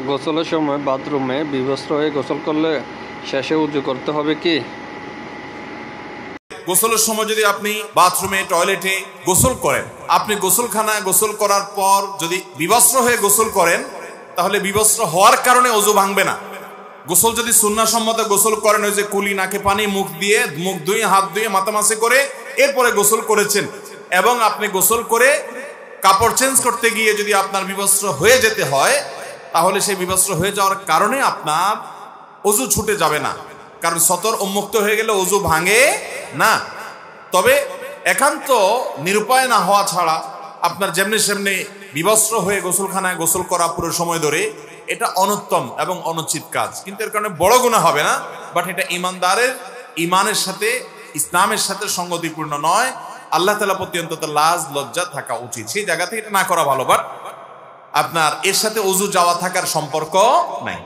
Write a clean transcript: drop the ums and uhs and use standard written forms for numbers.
গোসলের সময় বাথরুমে বিবস্ত্র হয়ে গোসল করলে শেষে উযু করতে হবে কি? গোসলের সময় যদি আপনি বাথরুমে টয়লেটে গোসল করেন, আপনি গোসলখানায় গোসল করার পর যদি বিবস্ত্র হয়ে গোসল করেন, তাহলে বিবস্ত্র হওয়ার কারণে ওযু ভাঙবে না। গোসল যদি সুন্নাহসম্মত গোসল করেন, ওই যে কুলি, নাকে পানি, মুখ ধুয়ে হাত ধুয়ে মাথামাসি করে এরপরে গোসল করেছেন, এবং আপনি গোসল করে কাপড় চেঞ্জ করতে গিয়ে যদি আপনার বিবস্ত্র হয়ে যেতে হয়, তাহলে সেই বিবস্ত্র হয়ে যাওয়ার কারণে আপনার ওযু ছুটে যাবে না, কারণ সতর উন্মুক্ত হয়ে গেলে ওযু ভাঙে না। তবে একান্ত নিরুপায় না হওয়া ছাড়া আপনার যেমনি সেমনি বিবস্ত্র হয়ে গোসলখানায় গোসল করা পুরো সময় ধরে, এটা অনুত্তম এবং অনুচিত কাজ, কিন্তু এর কারণে বড় গুনাহ হবে না। বাট এটা ইমানদারের ইমানের সাথে, ইসলামের সাথে সঙ্গতিপূর্ণ নয়। আল্লাহ তাআলা প্রতি অন্তত লাজ লজ্জা থাকা উচিত, সেই জায়গা থেকে এটা না করা ভালো। বাট আপনার এর সাথে ওযু যাওয়া থাকার সম্পর্ক নাই।